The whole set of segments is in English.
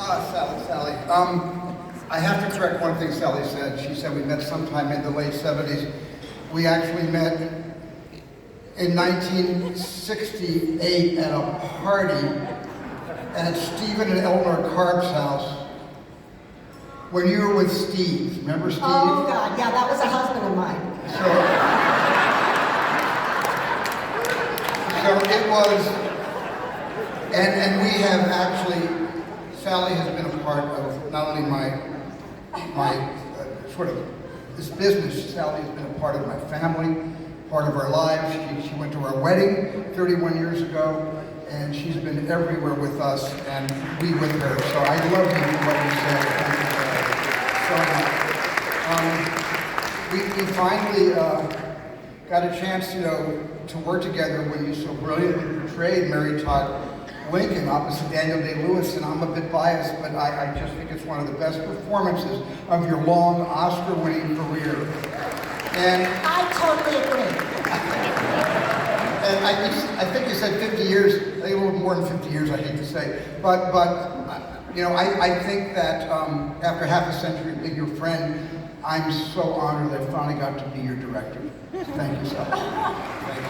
Sally. I have to correct one thing Sally said. She said we met sometime in the late 70s. We actually met in 1968 at a party at Stephen and Eleanor Karp's house when you were with Steve. Remember Steve? Oh, God, yeah, that was a husband of mine. So it was, and we have actually, Sally has been a part of not only my sort of this business. Sally has been a part of my family, part of our lives. She went to our wedding 31 years ago, and she's been everywhere with us, and we with her. So I love you for what you said. Thank you so much. We finally got a chance, to work together when you so brilliantly portrayed Mary Todd Lincoln opposite Daniel Day-Lewis, and I'm a bit biased, but I just think it's one of the best performances of your long Oscar-winning career. And I totally agree. And I think you said 50 years, a little more than 50 years, I hate to say, but I think that after half a century of being your friend, I'm so honored that I finally got to be your director. Thank you, Sally. Thank you.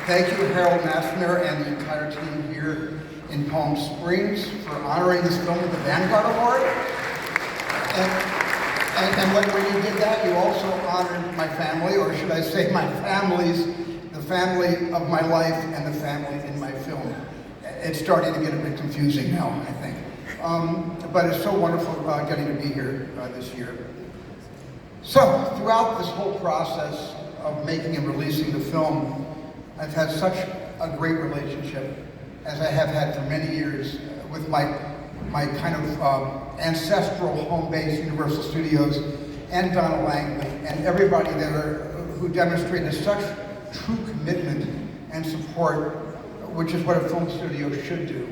Thank you, Harold Nassner and the entire team here in Palm Springs for honoring this film with the Vanguard Award. And when you did that, you also honored my family, or should I say my families, the family of my life and the family in my film. It's starting to get a bit confusing now, I think. But it's so wonderful getting to be here this year. So, throughout this whole process of making and releasing the film, I've had such a great relationship, as I have had for many years, with my kind of ancestral home base, Universal Studios, and Donna Langley, and everybody who demonstrated such true commitment and support, which is what a film studio should do.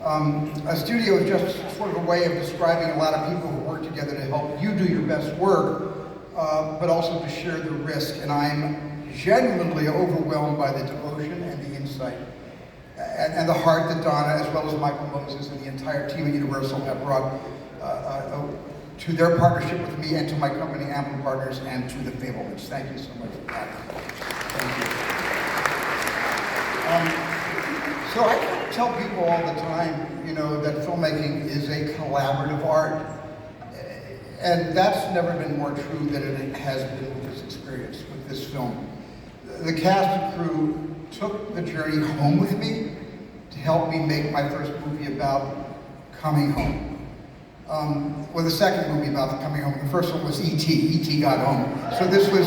A studio is just sort of a way of describing a lot of people who work together to help you do your best work, but also to share the risk. And I'm genuinely overwhelmed by the devotion and the insight and the heart that Donna, as well as Michael Moses and the entire team at Universal have brought to their partnership with me and to my company, Ample Partners, and to the Fabelmans. Thank you so much for that. Thank you. So I tell people all the time, that filmmaking is a collaborative art. And that's never been more true than it has been with this experience, with this film. The cast and crew took the journey home with me to help me make my first movie about coming home. The second movie about coming home. The first one was E.T. E.T. Got Home. So this was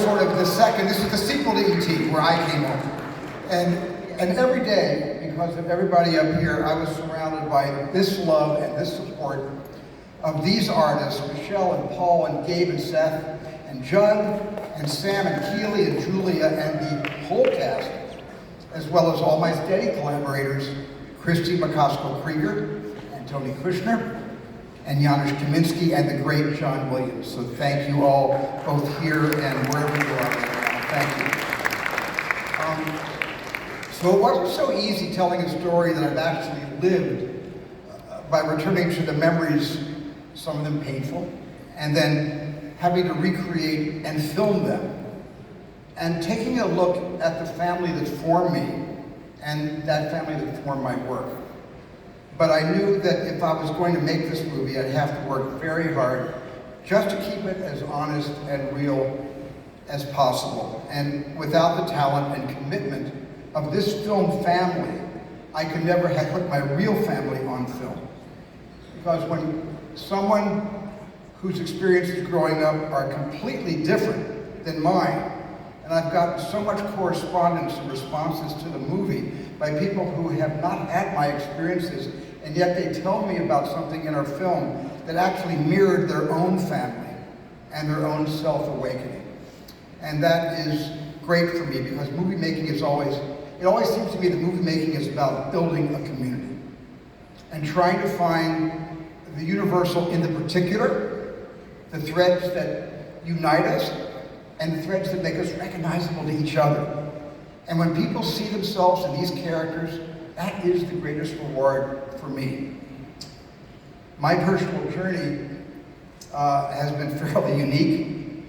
sort of the second. This is the sequel to E.T. where I came home. And every day, because of everybody up here, I was surrounded by this love and this support of these artists, Michelle and Paul and Gabe and Seth and Judd and Sam and Keely and Julia and the whole cast, as well as all my steady collaborators, Christy McCosker-Krieger and Tony Kushner and Janusz Kaminski and the great John Williams. So thank you all, both here and wherever you are right now. Thank you. So it wasn't so easy telling a story that I've actually lived by returning to the memories, some of them painful, and then having to recreate and film them, and taking a look at the family that formed me and that family that formed my work. But I knew that if I was going to make this movie, I'd have to work very hard just to keep it as honest and real as possible. And without the talent and commitment of this film family, I could never have put my real family on film. Because when someone whose experiences growing up are completely different than mine, and I've gotten so much correspondence and responses to the movie by people who have not had my experiences, and yet they tell me about something in our film that actually mirrored their own family and their own self-awakening. And that is great for me, because movie making is always seems to me that movie making is about building a community and trying to find the universal in the particular, the threads that unite us, and the threads that make us recognizable to each other. And when people see themselves in these characters That is the greatest reward for me. My personal journey has been fairly unique.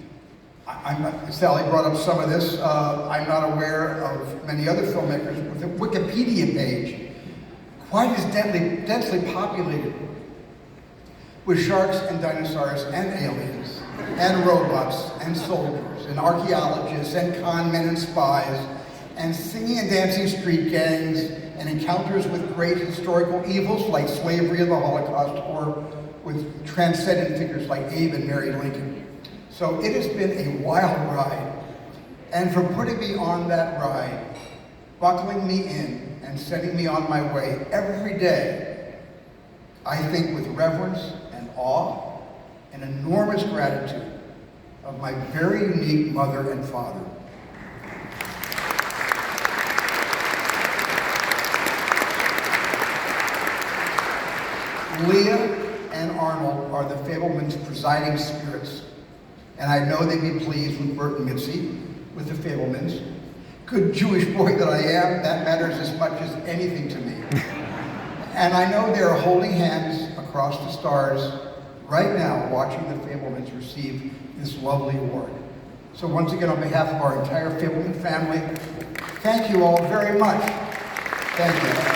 Sally brought up some of this. I'm not aware of many other filmmakers with a Wikipedia page quite as densely populated with sharks and dinosaurs and aliens and robots and soldiers and archaeologists and con men and spies and singing and dancing street gangs and encounters with great historical evils like slavery and the Holocaust, or with transcendent figures like Abe and Mary Lincoln. So it has been a wild ride. And for putting me on that ride, buckling me in and sending me on my way every day, I think with reverence and awe and enormous gratitude of my very unique mother and father. Leah and Arnold are the Fabelmans' presiding spirits, and I know they'd be pleased with Bert and Mitzi, with the Fabelmans. Good Jewish boy that I am, that matters as much as anything to me. And I know they are holding hands across the stars right now, watching the Fabelmans receive this lovely award. So once again, on behalf of our entire Fabelman family, thank you all very much. Thank you.